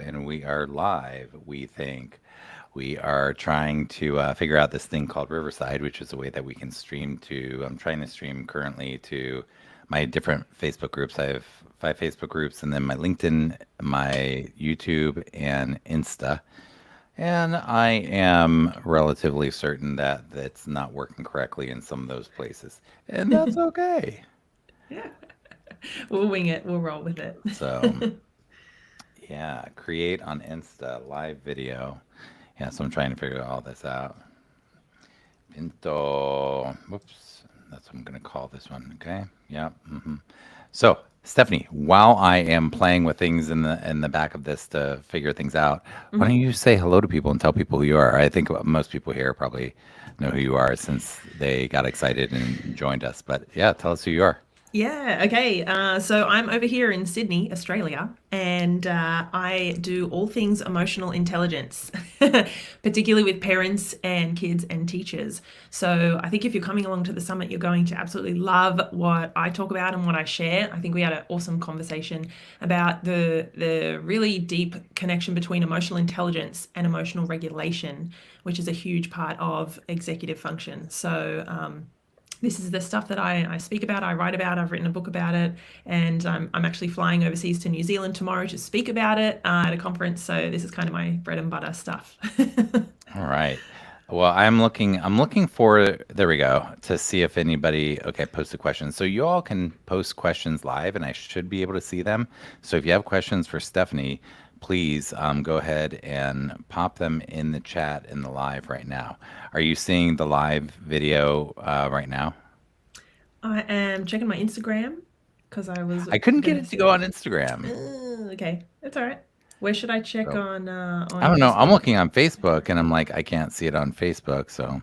and we are live. We think we are trying to figure out this thing called Riverside, which is a way that we can stream to. I'm trying to stream currently to my different Facebook groups. I have 5 Facebook groups, and then my LinkedIn, my YouTube, and Insta. And I am relatively certain that that's not working correctly in some of those places, and that's okay. We'll wing it. We'll roll with it. So, yeah, create on Insta live video. Yeah, so I'm trying to figure all this out. Pinto. Whoops. That's what I'm going to call this one. Okay. Yeah. So, Stephanie, while I am playing with things in the back of this to figure things out, why don't you say hello to people and tell people who you are? I think most people here probably know who you are since they got excited and joined us. But yeah, tell us who you are. Yeah, okay. So I'm over here in Sydney, Australia, and I do all things emotional intelligence, particularly with parents and kids and teachers. So I think if you're coming along to the summit, you're going to absolutely love what I talk about and what I share. I think we had an awesome conversation about the really deep connection between emotional intelligence and emotional regulation, which is a huge part of executive function. So, this is the stuff that I speak about, I write about, I've written a book about it, and I'm actually flying overseas to New Zealand tomorrow to speak about it at a conference. So this is kind of my bread and butter stuff. All right. Well, I'm looking for, there we go, to see if anybody, okay, posted questions. So you all can post questions live and I should be able to see them. So if you have questions for Stephanie, please go ahead and pop them in the chat in the live right now. Are you seeing the live video right now? I am checking my Instagram because I was I couldn't get gonna it to say, go on Instagram. okay, that's all right. Where should I check So I on don't know. I'm Facebook? looking on Facebook and I'm like, I can't see it on Facebook. So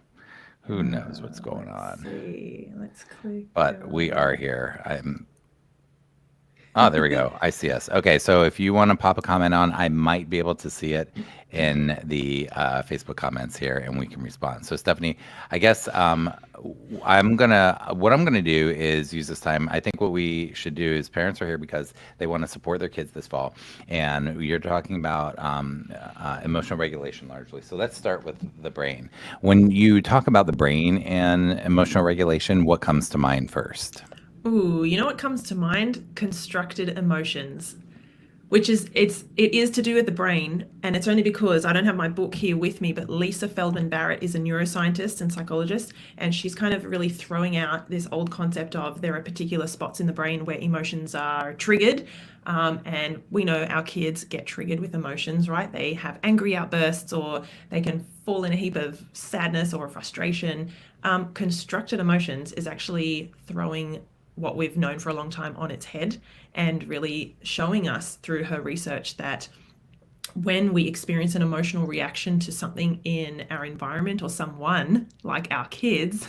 who knows what's going Let's on? see. Let's click. But we are here. Oh, there we go. I see us. Okay, so if you want to pop a comment on, I might be able to see it in the Facebook comments here, and we can respond. So, Stephanie, I guess what I'm gonna do is use this time. I think what we should do is parents are here because they want to support their kids this fall, and you're talking about emotional regulation largely. So let's start with the brain. When you talk about the brain and emotional regulation, what comes to mind first? Ooh, you know what comes to mind? Constructed emotions, which it is to do with the brain, and it's only because I don't have my book here with me, but Lisa Feldman Barrett is a neuroscientist and psychologist, and she's kind of really throwing out this old concept of there are particular spots in the brain where emotions are triggered. And we know our kids get triggered with emotions, right? They have angry outbursts, or they can fall in a heap of sadness or frustration. Constructed emotions is actually throwing what we've known for a long time on its head, and really showing us through her research that when we experience an emotional reaction to something in our environment or someone like our kids,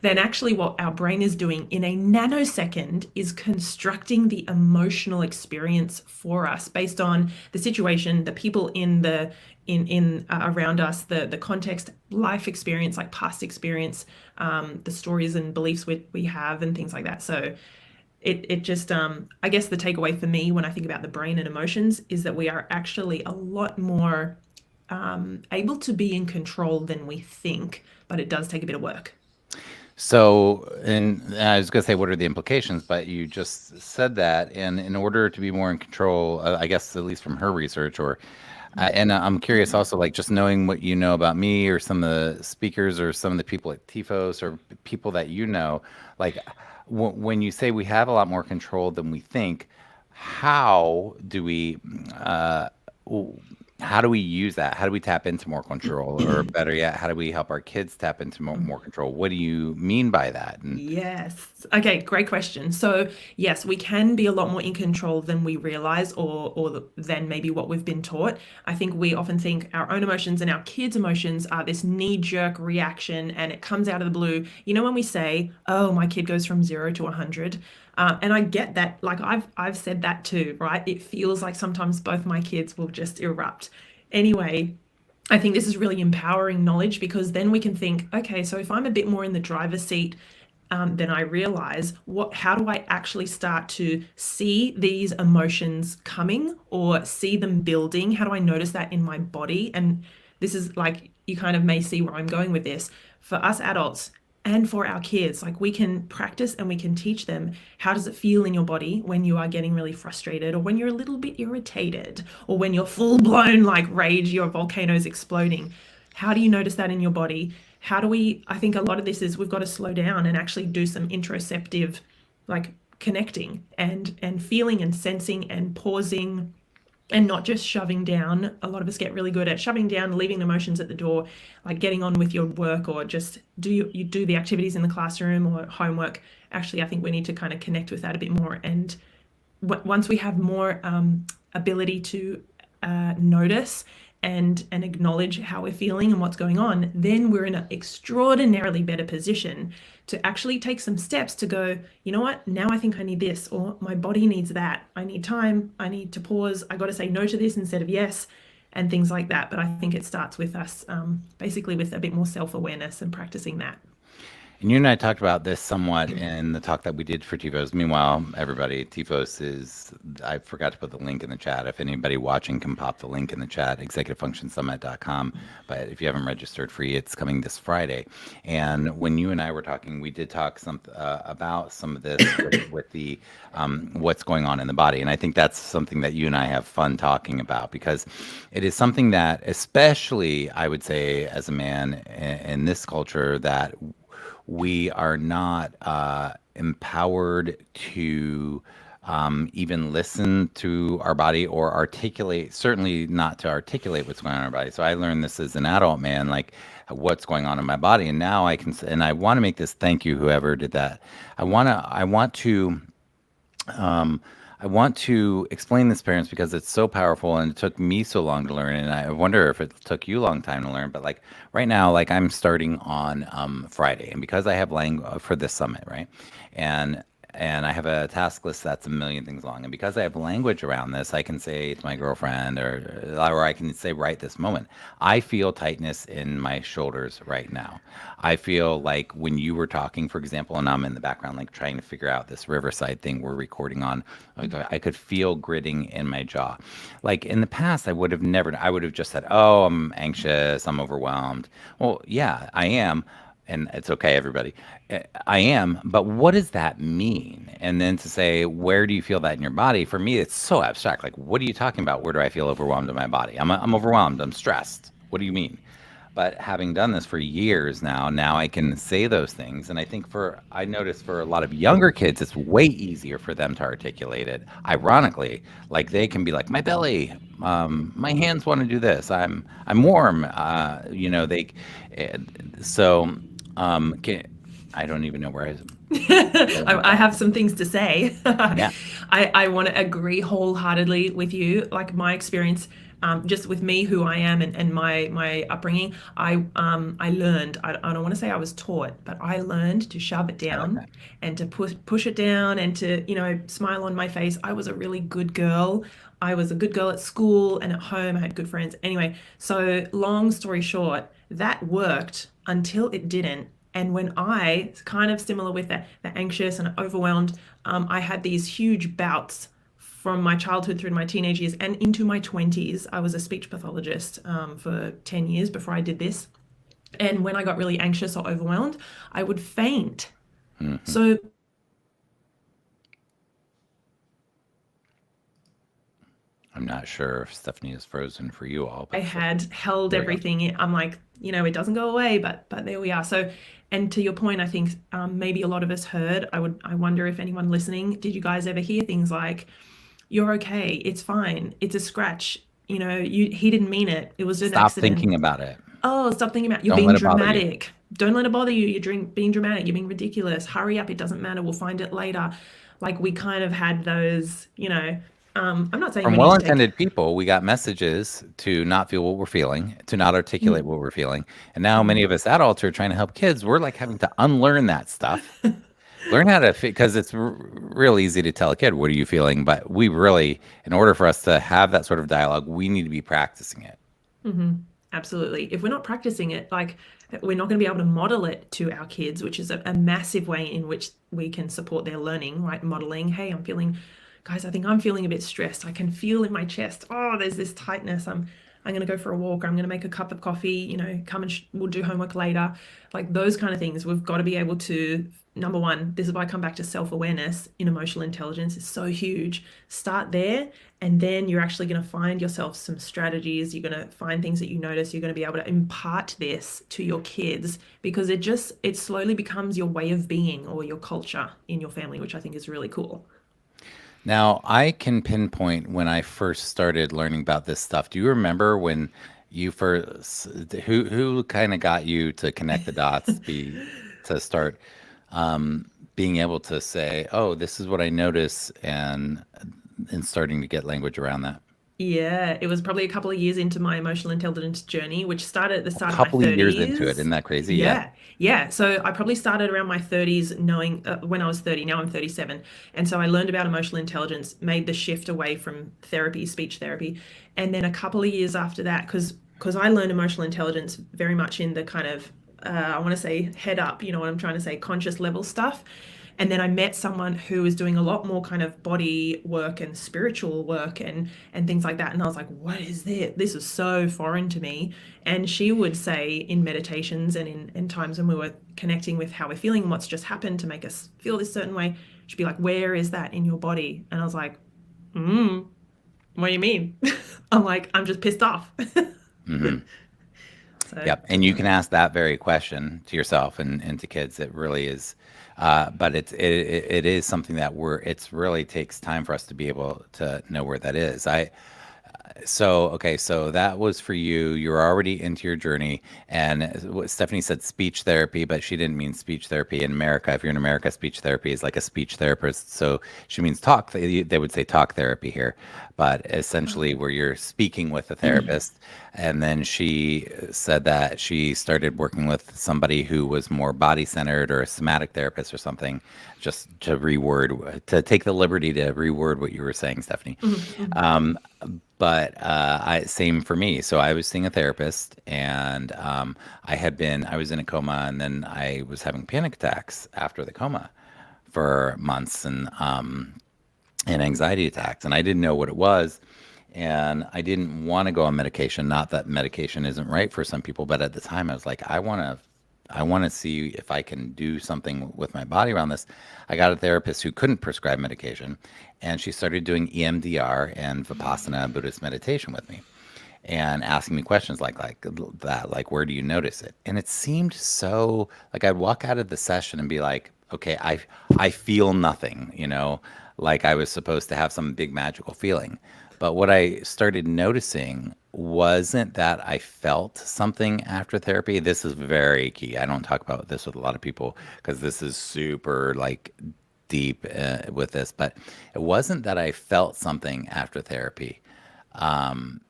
then actually what our brain is doing in a nanosecond is constructing the emotional experience for us based on the situation, the people in the in around us, the context, life experience, like past experience, the stories and beliefs we have and things like that. So it just I guess the takeaway for me when I think about the brain and emotions is that we are actually a lot more able to be in control than we think, but it does take a bit of work. So, and I was going to say, what are the implications? But you just said that, and in order to be more in control, I guess at least from her research, or and I'm curious also, like just knowing what you know about me, or some of the speakers, or some of the people at TIFOS, or people that you know, like when you say we have a lot more control than we think, how do we? W- how do we use that? How do we tap into more control? Or better yet, how do we help our kids tap into more control? What do you mean by that? And Yes. Okay, great question. So, yes, we can be a lot more in control than we realize, or than maybe what we've been taught. I think we often think our own emotions and our kids' emotions are this knee-jerk reaction, and it comes out of the blue. You know, when we say, "Oh, my kid goes from 0 to 100," and I get that. Like I've said that too, right? It feels like sometimes both my kids will just erupt. Anyway, I think this is really empowering knowledge, because then we can think, okay, so if I'm a bit more in the driver's seat, then I realize how do I actually start to see these emotions coming or see them building? How do I notice that in my body? And this is like, you kind of may see where I'm going with this. For us adults and for our kids, like, we can practice and we can teach them, how does it feel in your body when you are getting really frustrated, or when you're a little bit irritated, or when you're full blown like rage, your volcano's exploding? How do you notice that in your body? How do we, I think a lot of this is, we've got to slow down and actually do some interoceptive, like, connecting and feeling and sensing and pausing, and not just shoving down. A lot of us get really good at shoving down, leaving emotions at the door, like getting on with your work, or just you do the activities in the classroom or homework. Actually, I think we need to kind of connect with that a bit more. And once we have more ability to notice and acknowledge how we're feeling and what's going on, then we're in an extraordinarily better position to actually take some steps to go, you know what, now I think I need this, or my body needs that. I need time. I need to pause. I got to say no to this instead of yes, and things like that. But I think it starts with us basically with a bit more self-awareness and practicing that. And you and I talked about this somewhat in the talk that we did for TIFOS. Meanwhile, everybody, TIFOS is, I forgot to put the link in the chat. If anybody watching can pop the link in the chat, executivefunctionsummit.com. But if you haven't registered free, it's coming this Friday. And when you and I were talking, we did talk about some of this with the what's going on in the body. And I think that's something that you and I have fun talking about, because it is something that, especially, I would say, as a man in this culture, that we are not empowered to even listen to our body or articulate, certainly not to articulate what's going on in our body. So I learned this as an adult man, like what's going on in my body. And now I can, and I want to make this, thank you, whoever did that. I want to explain this, parents, because it's so powerful, and it took me so long to learn, and I wonder if it took you a long time to learn. But like right now, like I'm starting on Friday, and because I have language for this summit, right, and I have a task list that's a million things long, and because I have language around this, I can say to my girlfriend, or I can say right this moment, I feel tightness in my shoulders right now. I feel like when you were talking, for example, and I'm in the background, like trying to figure out this Riverside thing we're recording on, like I could feel gritting in my jaw. Like in the past, I would have just said, oh, I'm anxious, I'm overwhelmed. Well, yeah, I am. And it's okay, everybody. I am, but what does that mean? And then to say, where do you feel that in your body? For me, it's so abstract. Like, what are you talking about? Where do I feel overwhelmed in my body? I'm overwhelmed. I'm stressed. What do you mean? But having done this for years now I can say those things. And I think I notice for a lot of younger kids, it's way easier for them to articulate it. Ironically, like they can be like, my belly, my hands want to do this. I'm warm. I don't even know where I have some things to say. Yeah. I want to agree wholeheartedly with you. Like my experience, just with me, who I am, and my upbringing, I learned. I don't want to say I was taught, but I learned to shove it down and to push it down and to smile on my face. I was a really good girl. I was a good girl at school and at home. I had good friends. Anyway, so long story short, that worked until it didn't. And when I, kind of similar with the anxious and overwhelmed, I had these huge bouts from my childhood through to my teenage years and into my 20s. I was a speech pathologist for 10 years before I did this. And when I got really anxious or overwhelmed, I would faint. Mm-hmm. So I'm not sure if Stephanie is frozen for you all. But I had held everything in. I'm like, it doesn't go away, but there we are. So, and to your point, I think maybe a lot of us heard, I wonder if anyone listening, did you guys ever hear things like, you're okay, it's fine, it's a scratch, he didn't mean it, it was an accident. Stop thinking about it. Oh, stop thinking about it. You're being dramatic. Don't let it bother you. You're being dramatic. You're being ridiculous. Hurry up. It doesn't matter. We'll find it later. Like we kind of had those, I'm not saying from well-intended people, we got messages to not feel what we're feeling, to not articulate what we're feeling. And now many of us adults are trying to help kids. We're like having to unlearn that stuff. Learn how to, because it's real easy to tell a kid, what are you feeling? But we really, in order for us to have that sort of dialogue, we need to be practicing it. Mm-hmm. Absolutely. If we're not practicing it, like we're not going to be able to model it to our kids, which is a massive way in which we can support their learning, right? Modeling, hey, guys, I think I'm feeling a bit stressed. I can feel in my chest, oh, there's this tightness. I'm going to go for a walk. I'm going to make a cup of coffee, come and we'll do homework later. Like those kind of things. We've got to be able to, number one, this is why I come back to self-awareness in emotional intelligence is so huge. Start there, and then you're actually going to find yourself some strategies. You're going to find things that you notice. You're going to be able to impart this to your kids because it slowly becomes your way of being or your culture in your family, which I think is really cool. Now, I can pinpoint when I first started learning about this stuff. Do you remember when you first, who kind of got you to connect the dots, to start being able to say, "Oh, this is what I notice," and starting to get language around that? Yeah, it was probably a couple of years into my emotional intelligence journey, which started at the A start of my couple of years into it, 30s. isn't that crazy? Yeah. Yeah, yeah. So I probably started around my 30s, knowing when I was 30, now I'm 37. And so I learned about emotional intelligence, made the shift away from therapy, speech therapy. And then a couple of years after that, because I learned emotional intelligence very much in the kind of, I want to say head up, you know what I'm trying to say, conscious level stuff. And then I met someone who was doing a lot more kind of body work and spiritual work and things like that. And I was like, what is this? This is so foreign to me. And she would say in meditations and in times when we were connecting with how we're feeling and what's just happened to make us feel this certain way, she'd be like, where is that in your body? And I was like, what do you mean? I'm like, I'm just pissed off. Hmm. So Yep. And you can ask that very question to yourself and to kids. It really is, but it is something that it's really takes time for us to be able to know where that is. Okay, so that was for you. You're already into your journey, and what Stephanie said speech therapy, but she didn't mean speech therapy in America. If you're in America, speech therapy is like a speech therapist. So she means talk. They would say talk therapy here, but essentially where you're speaking with a therapist. And then she said that she started working with somebody who was more body centered or a somatic therapist or something, just to take the liberty to reword what you were saying, Stephanie. Um, but same for me. So I was seeing a therapist, and I was in a coma, and then I was having panic attacks after the coma for months, and anxiety attacks, and I didn't know what it was, and I didn't want to go on medication. Not that medication isn't right for some people, but at the time I was like, I want to see if I can do something with my body around this. I got a therapist who couldn't prescribe medication, and she started doing EMDR and Vipassana Buddhist meditation with me and asking me questions like that, like where do you notice it? And it seemed so like I'd walk out of the session and be like, okay, I feel nothing, like I was supposed to have some big magical feeling. But what I started noticing wasn't that I felt something after therapy. This is very key. I don't talk about this with a lot of people because this is super like deep with this, but it wasn't that I felt something after therapy. Um,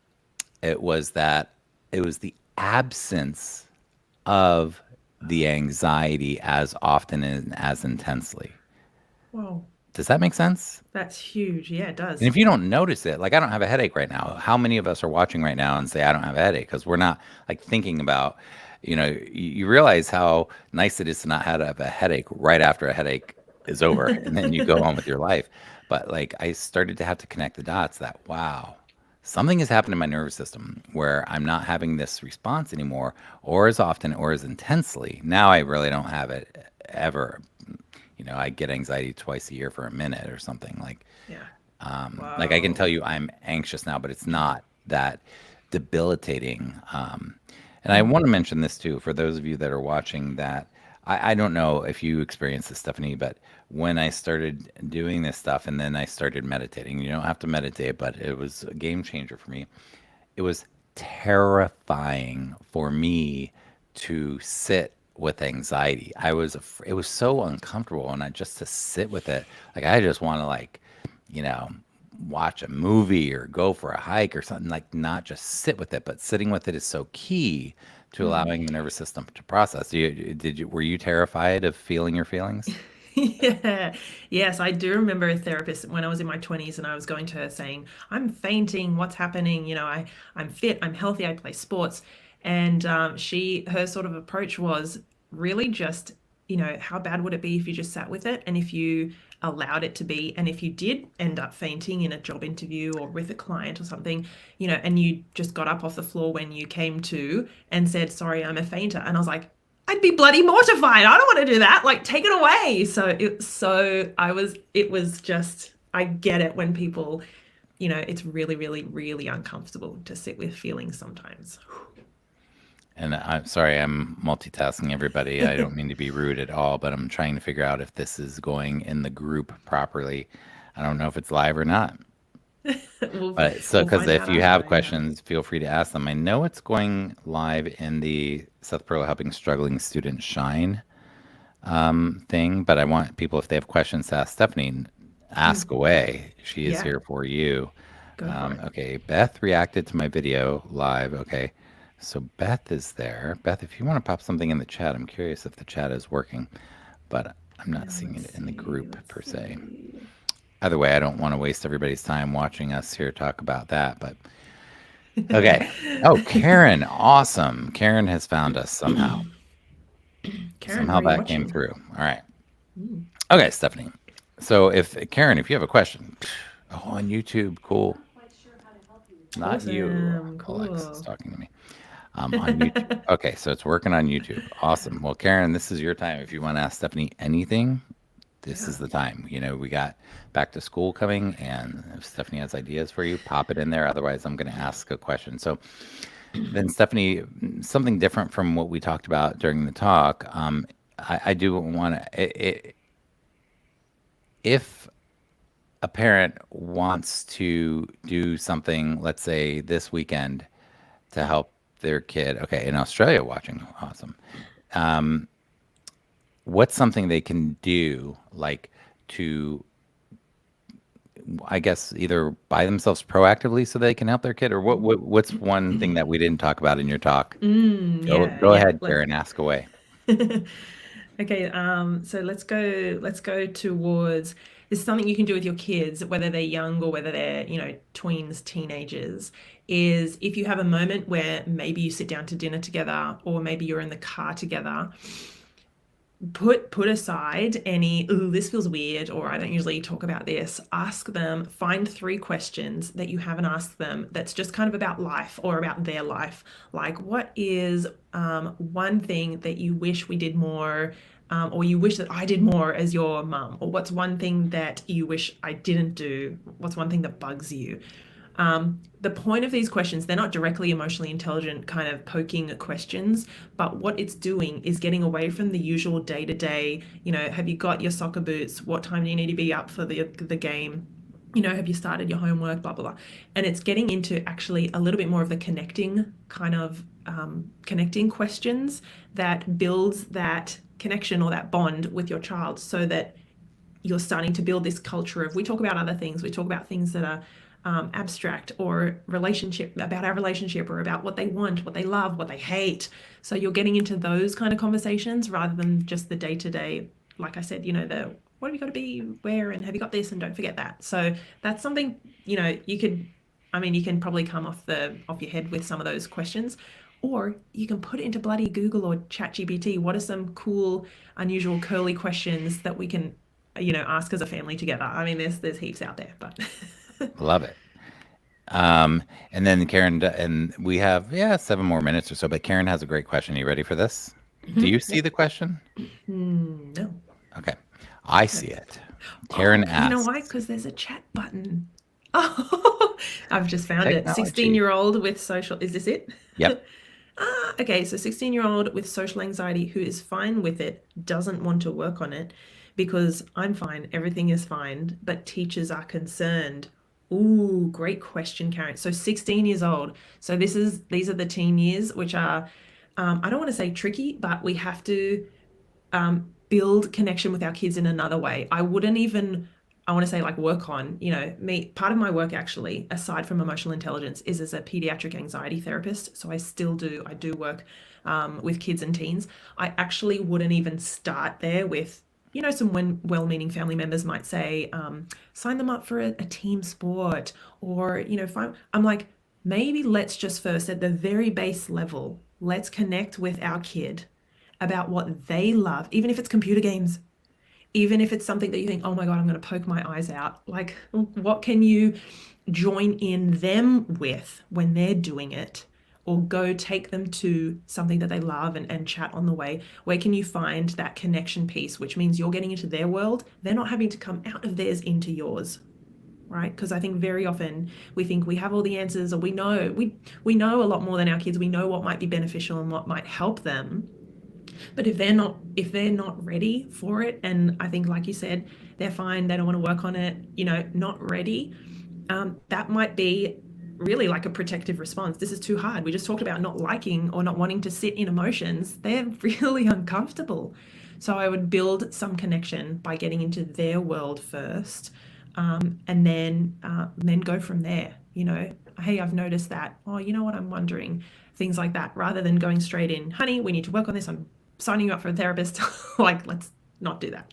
it was that it was the absence of the anxiety as often and as intensely. whoa, Does that make sense? that's huge. Yeah, it And does. if you don't notice it, like I don't have a headache right now. How many of us are watching right now and say I don't have a headache because we're not like thinking about, you realize how nice it is to not have a headache right after a headache is over and then you go on with your life. But like I started to have to connect the dots that wow, something has happened in my nervous system where I'm not having this response anymore or as often or as intensely. Now I really don't have it ever. I get anxiety twice a year for a minute or something Yeah. like I can Wow. tell you I'm anxious now, but it's not that debilitating. And I want to mention this too for those of you that are watching that I don't know if you experienced this, Stephanie, but when I started doing this stuff and then I started meditating, you don't have to meditate, but it was a game changer for me. It was terrifying for me to sit with anxiety. It was so uncomfortable, and I just to sit with it, like I just want to you know, watch a movie or go for a hike or something like not just sit with it, but sitting with it is so key to allowing the nervous system to process. Were you terrified of feeling your feelings? Yeah. Yes, I do remember a therapist when I was in my 20s and I was going to her saying, I'm fainting, what's happening? I'm fit, I'm healthy, I play sports. And her sort of approach was really just, how bad would it be if you just sat with it and if you allowed it to be, and if you did end up fainting in a job interview or with a client or something, and you just got up off the floor when you came to and said, sorry, I'm a fainter. And I was like, I'd be bloody mortified. I don't want to do that. Like, take it away. It was just, I get it when people, it's really, really, really uncomfortable to sit with feelings sometimes. And I'm sorry, I'm multitasking everybody. I don't mean to be rude at all, but I'm trying to figure out if this is going in the group properly. I don't know if it's live or not. But so, We'll because find if out you after, have yeah. questions, feel free to ask them. I know it's going live in the Seth Perler Helping Struggling Students Shine thing, but I want people, if they have questions to ask Stephanie, ask away. She is Yeah, here for you. go for it. Okay, Beth reacted to my video live. Okay, so Beth is there. Beth, if you want to pop something in the chat, I'm curious if the chat is working, but I'm not Yeah, seeing let's it in the see. group per se. Either way, I don't want to waste everybody's time watching us here talk about that, but okay. Oh, Karen, awesome. Karen has found us somehow. Karen, Somehow where are you that came watching? through. All right. Okay, Stephanie. So if Karen, if you have a question, oh, on YouTube, cool. Not you. Awesome, Alexa's cool. talking to me. On YouTube. Okay, so it's working on YouTube. Awesome. Well, Karen, this is your time. If you want to ask Stephanie anything, this Yeah. is the time. We got back to school coming, and if Stephanie has ideas for you, pop it in there. Otherwise, I'm going to ask a question. So then, Stephanie, something different from what we talked about during the talk. I do want to, if a parent wants to do something, let's say this weekend, to help their kid, okay, in Australia watching, awesome. What's something they can do, like to, I guess, either by themselves proactively so they can help their kid, or what's one thing that we didn't talk about in your talk? Go Yeah. ahead, Karen, ask away. Okay, so let's go towards, this is something you can do with your kids, whether they're young or whether they're, tweens, teenagers, is if you have a moment where maybe you sit down to dinner together or maybe you're in the car together, put aside any, ooh, this feels weird, or I don't usually talk about this. Ask them, find 3 questions that you haven't asked them that's just kind of about life or about their life. Like, what is one thing that you wish we did more, or you wish that I did more as your mum? Or what's one thing that you wish I didn't do? What's one thing that bugs you? The point of these questions, they're not directly emotionally intelligent kind of poking questions, but what it's doing is getting away from the usual day-to-day, have you got your soccer boots? What time do you need to be up for the game? Have you started your homework? Blah, blah, blah. And it's getting into actually a little bit more of the connecting kind of connecting questions that builds that connection or that bond with your child, so that you're starting to build this culture of, we talk about other things, we talk about things that are abstract, or about our relationship, or about what they want, what they love, what they hate. So you're getting into those kind of conversations rather than just the day-to-day, like I said, the what have you got to be, where, and have you got this, and don't forget that. So that's something, you can probably come off your head with some of those questions, or you can put it into bloody Google or ChatGPT. What are some cool, unusual, curly questions that we can ask as a family together? I mean, there's heaps out there, but Love it. And then Karen, and we have 7 more minutes or so, but Karen has a great question. Are you ready for this? Do you see the question? No. Okay, I see it. Karen asks. You know why? Because there's a chat button. Oh, I've just found it. Technology. 16-year-old with social. Is this it? Yep. Okay, so 16-year-old with social anxiety who is fine with it, doesn't want to work on it because I'm fine, everything is fine, but teachers are concerned. Ooh, great question, Karen. So 16 years old. So these are the teen years, which are, I don't want to say tricky, but we have to build connection with our kids in another way. I wouldn't even, I want to say, like, work on, part of my work actually, aside from emotional intelligence, is as a pediatric anxiety therapist. So I do work with kids and teens. I actually wouldn't even start there with, some well-meaning family members might say, sign them up for a team sport, or, I'm like, maybe let's just first, at the very base level, let's connect with our kid about what they love, even if it's computer games, even if it's something that you think, oh my God, I'm going to poke my eyes out. Like, what can you join in them with when they're doing it? Or go take them to something that they love and chat on the way. Where can you find that connection piece, which means you're getting into their world? They're not having to come out of theirs into yours, right? Because I think very often we think we have all the answers, or we know a lot more than our kids. We know what might be beneficial and what might help them. But if they're not ready for it, and I think, like you said, they're fine, they don't want to work on it, not ready, that might be really like a protective response. This is too hard. We just talked about not liking or not wanting to sit in emotions. They're really uncomfortable. So I would build some connection by getting into their world first, and then go from there. Hey, I've noticed that. Oh, you know what? I'm wondering. Things like that, rather than going straight in, honey, we need to work on this. I'm signing you up for a therapist. Like, let's not do that.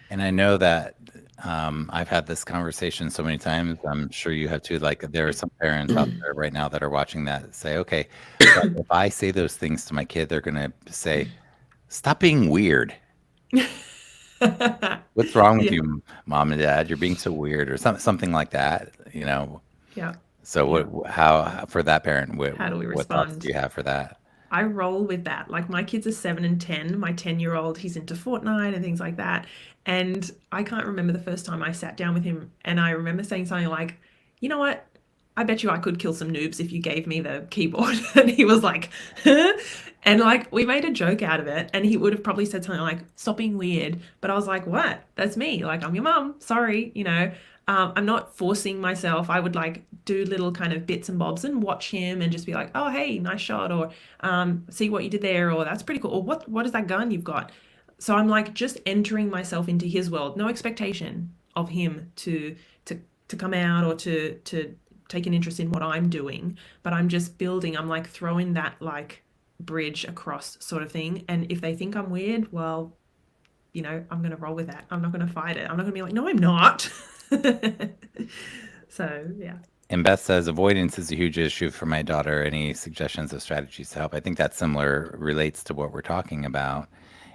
And I know that I've had this conversation so many times. I'm sure you have too. Like, there are some parents out there right now that are watching that say, okay, but if I say those things to my kid, they're going to say, stop being weird. What's wrong with Yeah, you, mom and dad? You're being so weird, or something like that. yeah, So yeah. how for that parent, How do we what thoughts do respond? you have for that? I roll with that. Like, my kids are 7 and 10. My 10-year-old, he's into Fortnite and things like that. And I can't remember the first time I sat down with him and I remember saying something like, you know what? I bet you I could kill some noobs if you gave me the keyboard. And he was like, huh? And like, we made a joke out of it. And he would have probably said something like, stop being weird. But I was like, what? That's me. Like, I'm your mum. Sorry. I'm not forcing myself. I would like do little kind of bits and bobs and watch him and just be like, oh, hey, nice shot. Or see what you did there. Or that's pretty cool. Or what is that gun you've got? So I'm like just entering myself into his world. No expectation of him to come out or to take an interest in what I'm doing, but I'm just building. I'm like throwing that like bridge across sort of thing. And if they think I'm weird, well, I'm going to roll with that. I'm not going to fight it. I'm not going to be like, no, I'm not. So, yeah. And Beth says avoidance is a huge issue for my daughter. Any suggestions of strategies to help? I think that similar relates to what we're talking about.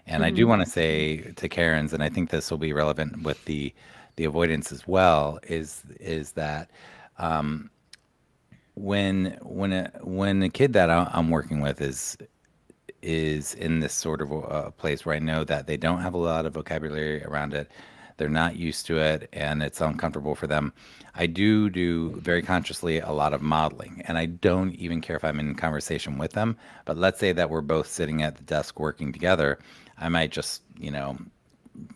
And I do Mm-hmm. want to say to Karen's, and I think this will be relevant with the avoidance as well, is that when a kid that I'm working with is in this sort of a place where I know that they don't have a lot of vocabulary around it. They're not used to it and it's uncomfortable for them. I do very consciously a lot of modeling, and I don't even care if I'm in conversation with them. But let's say that we're both sitting at the desk working together. I might just,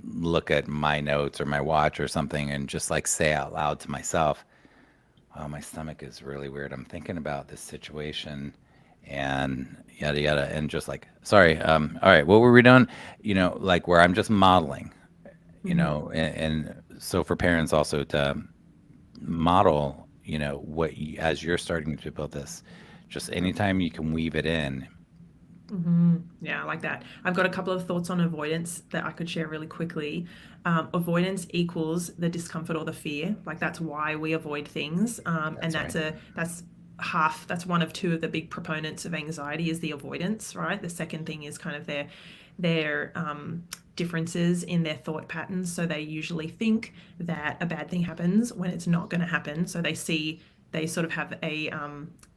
look at my notes or my watch or something and just like say out loud to myself, oh, my stomach is really weird. I'm thinking about this situation and yada yada, and just like, sorry, all right, what were we doing? Like where I'm just modeling, Mm-hmm. and so for parents also to model, as you're starting to build this, just anytime you can weave it in. Mm-hmm. Yeah, I like that. I've got a couple of thoughts on avoidance that I could share really quickly. Avoidance equals the discomfort or the fear. Like, that's why we avoid things. And That's right. that's one of two of the big proponents of anxiety is the avoidance, right? The second thing is kind of their differences in their thought patterns. So they usually think that a bad thing happens when it's not going to happen. So they sort of have I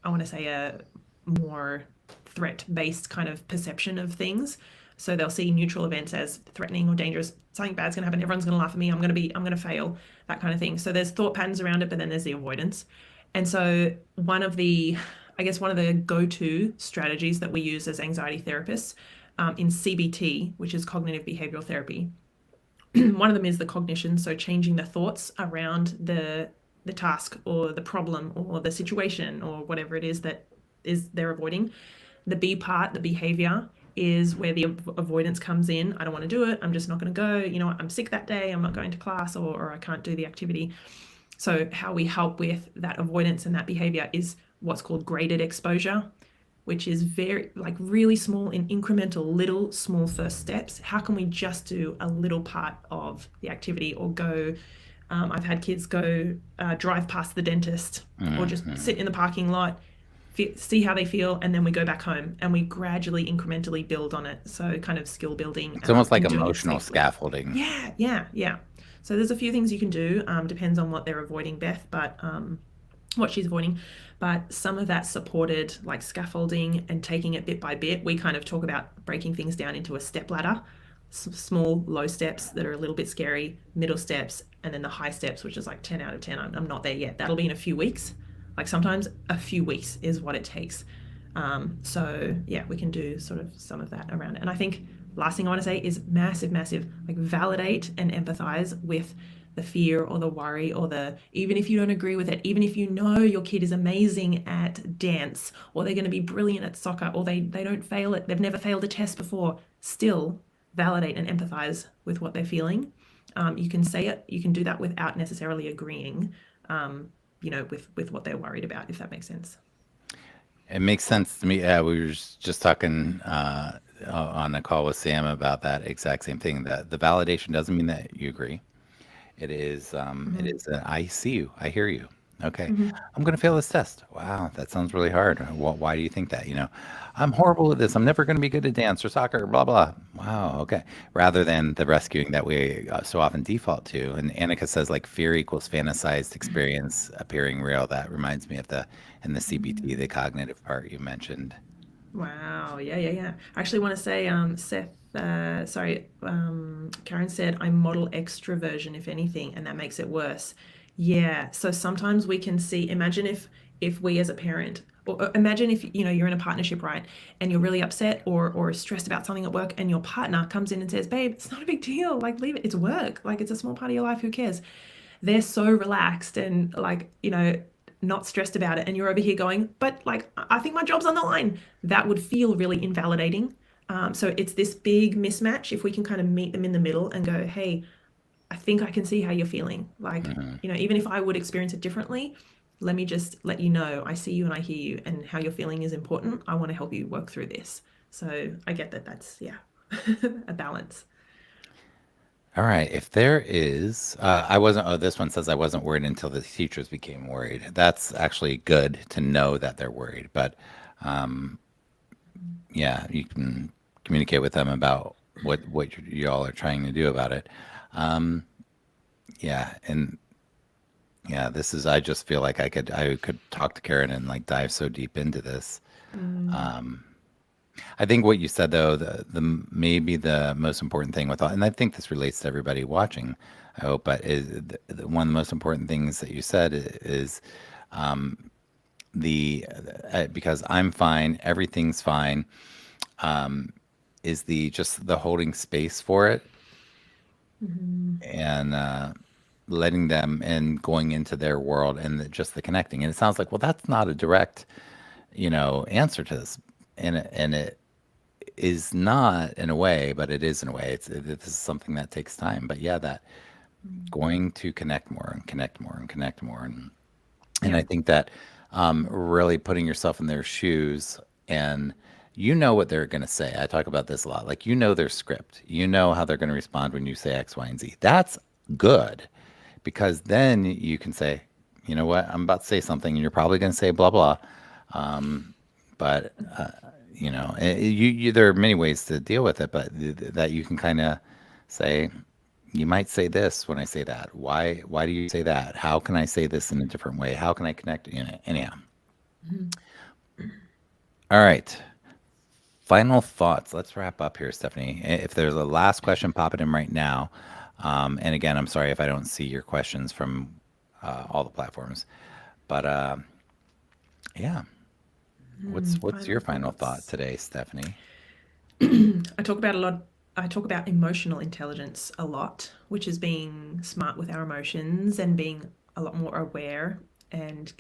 want to say a more threat-based kind of perception of things. So they'll see neutral events as threatening or dangerous. Something bad's going to happen. Everyone's going to laugh at me. I'm going to fail. That kind of thing. So there's thought patterns around it, but then there's the avoidance. And so I guess one of the go-to strategies that we use as anxiety therapists in CBT, which is cognitive behavioral therapy, one of them is the cognition. So changing the thoughts around the task or the problem or the situation or whatever it is that is they're avoiding. The B part, the behavior, is where the avoidance comes in. I don't want to do it. I'm just not going to go. You know what? I'm sick that day. I'm not going to class, or I can't do the activity. So, how we help with that avoidance and that behavior is what's called graded exposure, which is very, like, really small in incremental, little, small first steps. How can we just do a little part of the activity or go? I've had kids go drive past the dentist or just Hmm. sit in the parking lot see how they feel, and then we go back home and we gradually, incrementally build on it. So kind of skill building It's almost like and doing it emotional safely. scaffolding. Yeah. So there's a few things you can do. Depends on what they're avoiding, Beth, but what she's avoiding. But some of that supported, like scaffolding and taking it bit by bit. We kind of talk about breaking things down into a step ladder, small, low steps that are a little bit scary, middle steps, and then the high steps, which is like 10 out of 10. I'm not there yet. That'll be in a few weeks. Like sometimes a few weeks is what it takes. So yeah, we can do sort of some of that around it. And I think last thing I want to say is massive, like validate and empathize with the fear or the worry or even if you don't agree with it, even if you know your kid is amazing at dance or they're going to be brilliant at soccer or they don't fail it, they've never failed a test before, still validate and empathize with what they're feeling. You can say it, you can do that without necessarily agreeing, with what they're worried about, if that makes sense. It makes sense to me. Yeah, we were just talking on a call with Sam about that exact same thing. That the validation doesn't mean that you agree. It Mm-hmm. is I see you, I hear you. Okay, Mm-hmm. I'm gonna fail this test. Wow, that sounds really hard. Why do you think that? I'm horrible at this. I'm never gonna be good at dance or soccer. Blah blah. Wow. Okay. Rather than the rescuing that we so often default to. And Annika says like fear equals fantasized experience appearing real. That reminds me of the in the CBT, the cognitive part you mentioned. Wow. Yeah. I actually want to say, Seth, Karen said, I model extroversion, if anything, and that makes it worse. Yeah. So sometimes we can see, imagine if we as a parent, or imagine if, you're in a partnership, right? And you're really upset or stressed about something at work and your partner comes in and says, babe, it's not a big deal. Like, leave it. It's work. Like, it's a small part of your life. Who cares? They're so relaxed and like, not stressed about it. And you're over here going, but like, I think my job's on the line. That would feel really invalidating. So it's this big mismatch. If we can kind of meet them in the middle and go, hey, I think I can see how you're feeling. Like, Hmm. even if I would experience it differently, let me just let you know I see you and I hear you, and how you're feeling is important. I want to help you work through this. So I get that that's, yeah, a balance. All right. If there is, I wasn't, oh, this one says I wasn't worried until the teachers became worried. That's actually good to know that they're worried. But um, yeah, you can communicate with them about what y'all are trying to do about it. Um, yeah. And yeah, this is, I just feel like I could talk to Karen and like dive so deep into this. Mm, Um, I think what you said though, the maybe the most important thing with all, and I think this relates to everybody watching, I hope, but is one of the most important things that you said is um, the because I'm fine, everything's fine, um, is the just the holding space for it mhm. and letting them and going into their world and just the connecting. And it sounds like, well, that's not a direct, answer to this, and it is not in a way, but it is in a way. This is something that takes time. But yeah, that going to connect more and connect more and connect more, and Yeah. I think that really putting yourself in their shoes and you know what they're going to say. I talk about this a lot. Like their script. You know how they're going to respond when you say X, Y, and Z. That's good because then you can say, you know what, I'm about to say something, and you're probably going to say blah blah. But there are many ways to deal with it, but that you can kind of say, you might say this when I say that. Why do you say that? How can I say this in a different way? How can I connect? Anyhow. Mhm. All right. Final thoughts. Let's wrap up here, Stephanie. If there's a last question popping in right now, and again, I'm sorry if I don't see your questions from all the platforms, but yeah. What's Final your final thought thoughts. today, Stephanie? I talk about a lot. I talk about emotional intelligence a lot, which is being smart with our emotions and being a lot more aware, and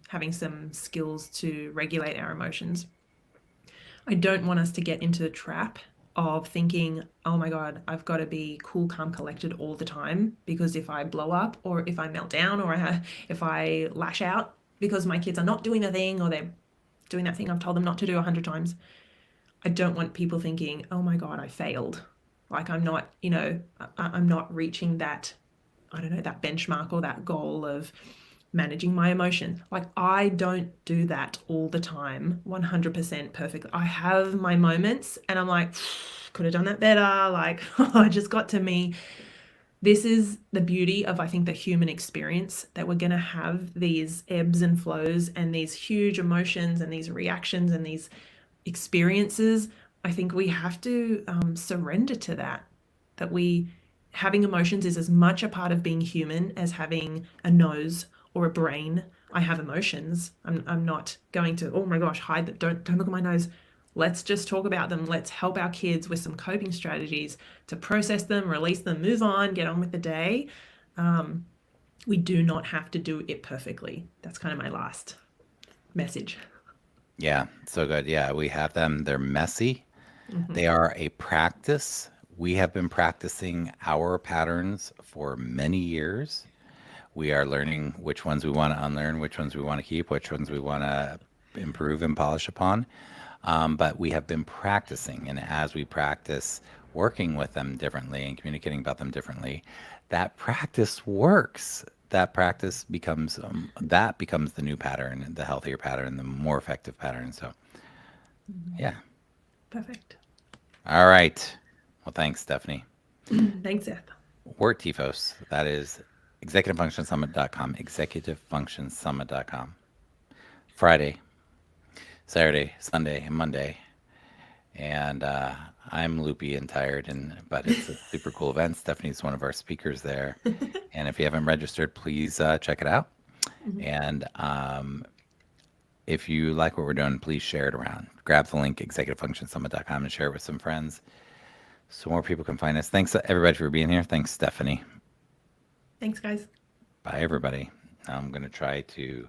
having some skills to regulate our emotions. I don't want us to get into the trap of thinking, oh my God, I've got to be cool, calm, collected all the time, because if I blow up or if I melt down or if I lash out because my kids are not doing the thing or they're doing that thing I've told them not to do 100 times, I don't want people thinking, oh my God, I failed. Like I'm not, I'm not reaching that, I don't know, that benchmark or that goal of managing my emotions. Like, I don't do that all the time, 100% perfect. I have my moments and I'm like, could have done that better. Like, I just got to me. This is the beauty of, I think, the human experience, that we're going to have these ebbs and flows and these huge emotions and these reactions and these experiences. I think we have to surrender to that, that having emotions is as much a part of being human as having a nose or a brain. I have emotions. I'm not going to, oh my gosh, hide that. Don't look at my nose. Let's just talk about them. Let's help our kids with some coping strategies to process them, release them, move on, get on with the day. We do not have to do it perfectly. That's kind of my last message. Yeah, so good. Yeah, we have them. They're messy. Mm-hmm. They are a practice. We have been practicing our patterns for many years. We are learning which ones we want to unlearn, which ones we want to keep, which ones we want to improve and polish upon. But we have been practicing, and as we practice working with them differently and communicating about them differently, that practice works. That becomes the new pattern, the healthier pattern, the more effective pattern. So, yeah. Perfect. All right. Well, thanks, Stephanie. Thanks, Seth. Work TFOS. That is executivefunctionsummit.com. Executivefunctionsummit.com. Friday, Saturday, Sunday, and Monday. And I'm loopy and tired, but it's a super cool event. Stephanie's one of our speakers there. And if you haven't registered, please check it out. Mm-hmm. And if you like what we're doing, please share it around. Grab the link, executivefunctionsummit.com, and share it with some friends so more people can find us. Thanks, everybody, for being here. Thanks, Stephanie. Thanks, guys. Bye, everybody. Now I'm going to try to